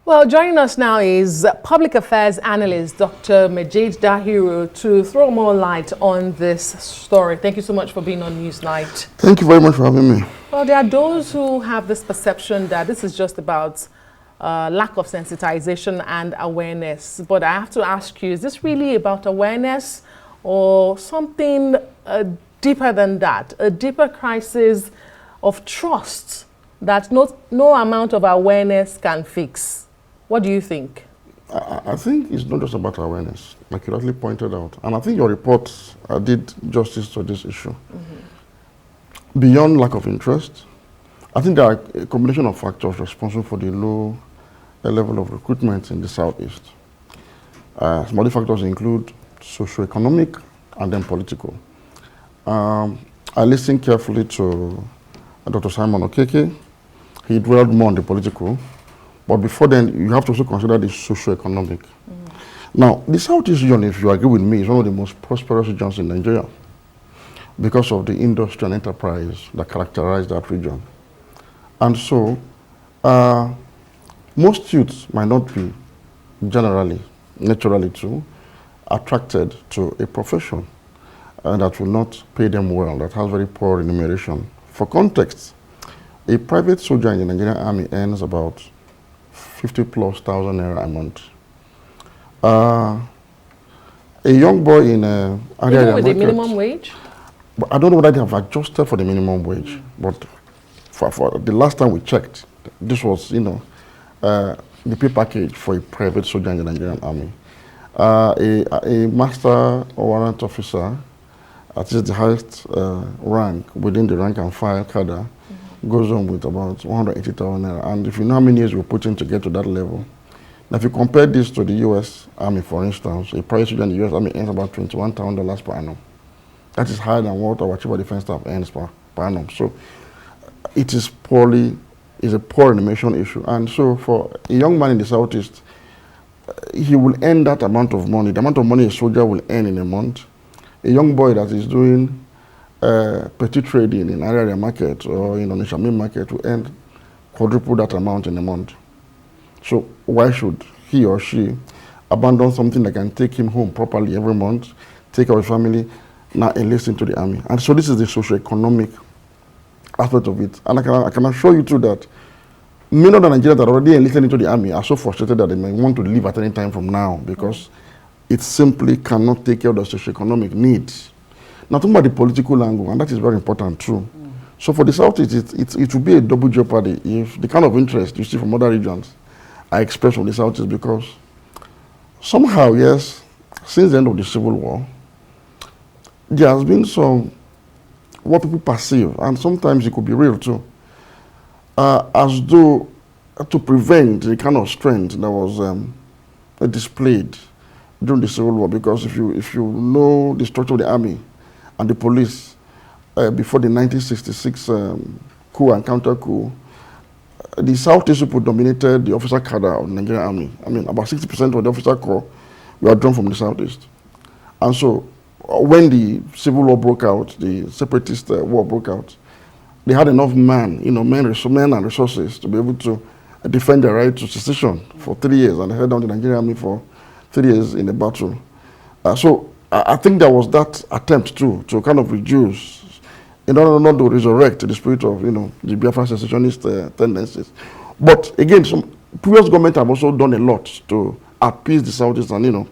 Well, joining us now is public affairs analyst Dr. Dahiru to throw more light on this story. Thank you so much for being on Newsnight. Thank you very much for having me. Well, there are those who have this perception that this is just about lack of sensitization and awareness. But I have to ask you, is this really about awareness or something deeper than that? A deeper crisis of trust that no amount of awareness can fix? What do you think? I think it's not just about awareness, like you rightly pointed out. And I think your report did justice to this issue. Mm-hmm. Beyond lack of interest, I think there are a combination of factors responsible for the low level of recruitment in the Southeast. Some other factors include socioeconomic and then political. I listened carefully to Dr. Simon Okeke. He dwelled more on the political. But before then, you have to also consider the socio-economic. Now, the Southeast region, if you agree with me, is one of the most prosperous regions in Nigeria because of the industry and enterprise that characterize that region. And so, most youths might not be generally, naturally too, attracted to a profession that will not pay them well, that has very poor remuneration. For context, a private soldier in the Nigerian Army earns about 50,000+ naira a month. A young boy in even with the minimum wage? But I don't know whether they have adjusted for the minimum wage. But for the last time we checked, this was, the pay package for a private soldier in the Nigerian Army. A master warrant officer, that is the highest rank within the rank and file cadre, goes on with about 180,000 naira. And if you know how many years we put in to get to that level, now if you compare this to the U.S. Army, for instance, a private soldier in the U.S. Army earns about $21,000 per annum. That is higher than what our chief of defense staff earns per annum. So it is a poor animation issue. And so for a young man in the Southeast, he will earn that amount of money, the amount of money a soldier will earn in a month. A young boy that is doing petty trading in area market or in Onitsha main market will earn quadruple that amount in a month. So why should he or she abandon something that can take him home properly every month, take our family, now enlist into the army? And so this is the socio-economic aspect of it. And I can assure you too that many of the Nigerians that are already enlisted into the army are so frustrated that they may want to leave at any time from now because it simply cannot take care of the socio-economic needs. Now, talking about the political angle, and that is very important too. So for the Southeast, it will be a double jeopardy if the kind of interest you see from other regions are expressed from the Southeast, because somehow, yes, since the end of the Civil War, there has been some, what people perceive, and sometimes it could be real too, as though to prevent the kind of strength that was displayed during the Civil War. Because if you know the structure of the army and the police before the 1966 coup and counter coup, the Southeast people dominated the officer cadre of the Nigerian Army. I mean, about 60% of the officer corps were drawn from the Southeast. And so when the Civil War broke out, the separatist war broke out, they had enough men and resources to be able to defend their right to secession for 3 years, and they held down the Nigerian Army for 3 years in a battle. So I think there was that attempt too to kind of reduce, in order not to resurrect the spirit of the Biafra secessionist tendencies. But again, some previous governments have also done a lot to appease the Southeast and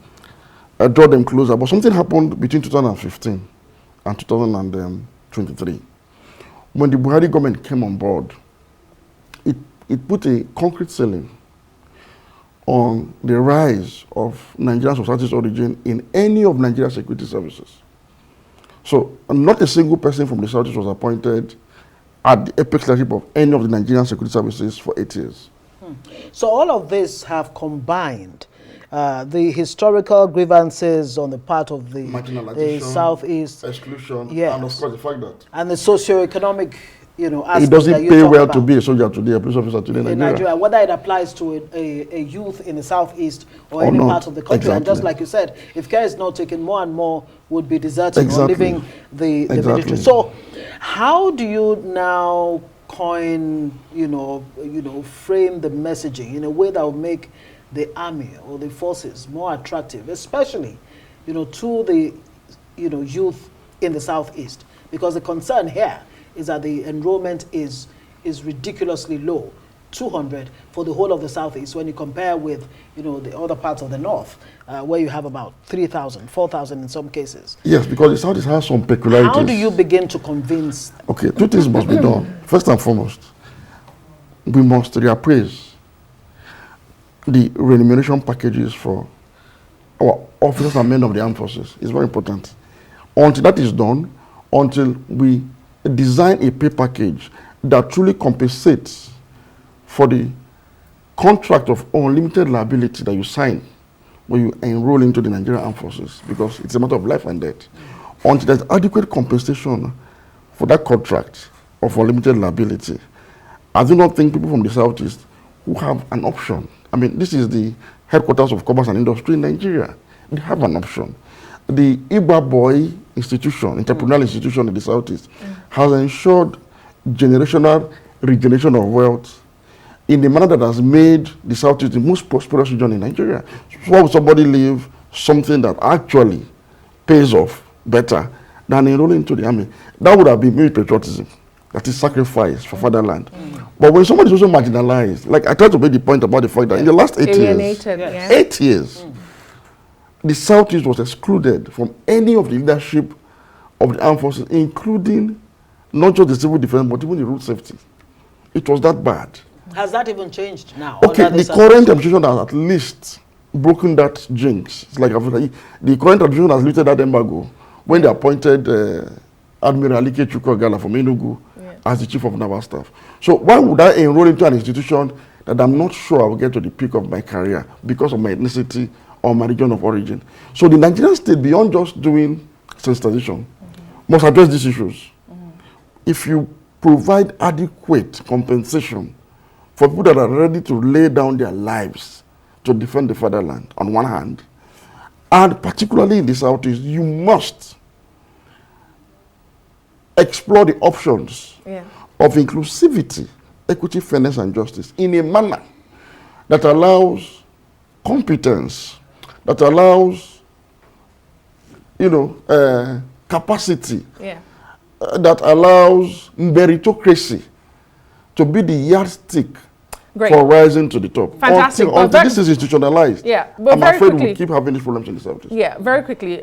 draw them closer. But something happened between 2015 and 2023. When the Buhari government came on board, it put a concrete ceiling on the rise of Nigerian of Southeast origin in any of Nigeria's security services. So not a single person from the Southeast was appointed at the apex leadership of any of the Nigerian security services for 8 years. So all of this have combined the historical grievances on the part of the Southeast, exclusion, yes, and of course the fact that, and the socio-economic it doesn't pay well to be a soldier today, a police officer today in Nigeria, whether it applies to a youth in the Southeast or any part of the country. Exactly. And just like you said, if care is not taken, more and more would be deserting or leaving the military. So how do you now coin, frame the messaging in a way that will make the army or the forces more attractive, especially, to the, youth in the Southeast? Because the concern here is that the enrollment is ridiculously low, 200 for the whole of the Southeast when you compare with, the other parts of the North, where you have about 3,000, 4,000 in some cases. Yes, because the Southeast has some peculiarities. How do you begin to convince? Okay, two things must be done. First and foremost, we must reappraise the remuneration packages for our officers and men of the armed forces. It's very important. Until that is done, until we design a pay package that truly compensates for the contract of unlimited liability that you sign when you enroll into the Nigerian Armed Forces, because it's a matter of life and death. Until there's adequate compensation for that contract of unlimited liability, I do not think people from the Southeast who have an option. I mean, this is the headquarters of commerce and industry in Nigeria. They have an option. The Igba Boy institution, entrepreneurial institution in the Southeast, has ensured generational regeneration of wealth in a manner that has made the Southeast the most prosperous region in Nigeria. So why would somebody leave something that actually pays off better than enrolling into the army? That would have been maybe patriotism, that is sacrifice for fatherland. But when somebody is also marginalized, like I tried to make the point about the fact that in the last 8 years, 8 years, the Southeast was excluded from any of the leadership of the armed forces, including not just the civil defense, but even the road safety. It was that bad. Has that even changed now? Okay, the current administration has at least broken that jinx. It's like the current administration has lifted that embargo when they appointed Admiral Alike Chukwugala from Enugu as the chief of naval staff. So why would I enroll into an institution that I'm not sure I will get to the peak of my career because of my ethnicity or my region of origin? So the Nigerian state, beyond just doing sensitization, must address these issues. If you provide adequate compensation for people that are ready to lay down their lives to defend the fatherland on one hand, and particularly in the Southeast, you must explore the options of inclusivity, equity, fairness, and justice in a manner that allows competence, that allows, capacity, that allows meritocracy to be the yardstick for rising to the top. Fantastic. Until this is institutionalized, but I'm afraid we'll keep having these problems in the Southeast. Yeah, very quickly.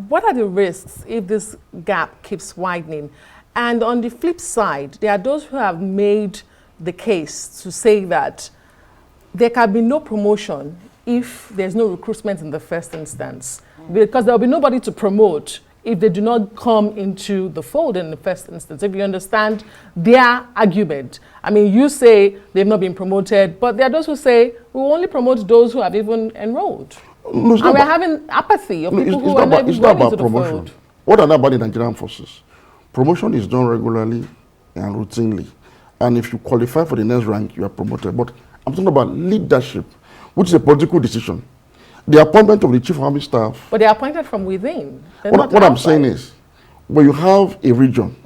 What are the risks if this gap keeps widening? And on the flip side, there are those who have made the case to say that there can be no promotion if there's no recruitment in the first instance, because there will be nobody to promote if they do not come into the fold in the first instance. If you understand their argument, I mean, you say they've not been promoted, but there are those who say we will only promote those who have even enrolled. No, and we're having apathy of people who are not even going into the fold. What are about the Nigerian forces? Promotion is done regularly and routinely. And if you qualify for the next rank, you are promoted. But I'm talking about leadership, which is a political decision. The appointment of the chief of army staff. But they're appointed from within. What I'm saying is, when you have a region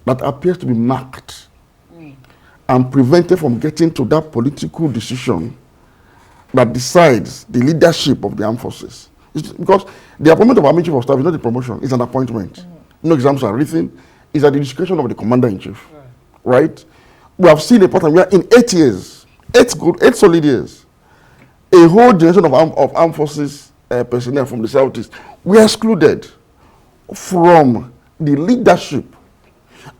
that appears to be marked and prevented from getting to that political decision that decides the leadership of the armed forces, it's because the appointment of army chief of staff is not a promotion, it's an appointment. No exams are written, it's at the discretion of the commander-in-chief. Right? We have seen a pattern where in 8 years, 8 solid years, a whole generation of armed forces personnel from the Southeast were excluded from the leadership.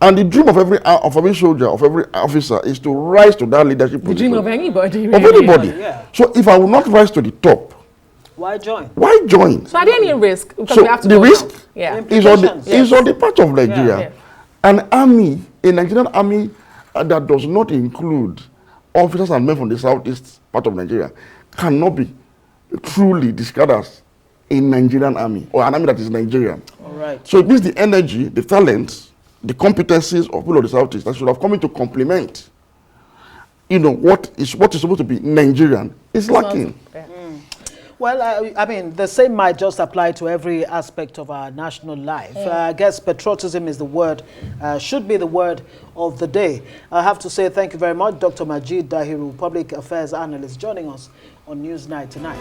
And the dream of every soldier, of every officer, is to rise to that leadership position. The dream of anybody. Really. Of anybody. Yeah. So if I will not rise to the top, why join? Why join? So are there any risk? Because so we have to the risk is on the part of Nigeria. An army, a Nigerian army that does not include officers and men from the Southeast part of Nigeria cannot be truly described as a Nigerian army or an army that is Nigerian. All right. So it means the energy, the talents, the competencies of people of the Southeast that should have come in to complement, what is supposed to be Nigerian is lacking. Well, I mean, the same might just apply to every aspect of our national life. I guess patriotism is the word, should be the word of the day. I have to say thank you very much, Dr. Majid Dahiru, Public Affairs Analyst, joining us on Newsnight tonight.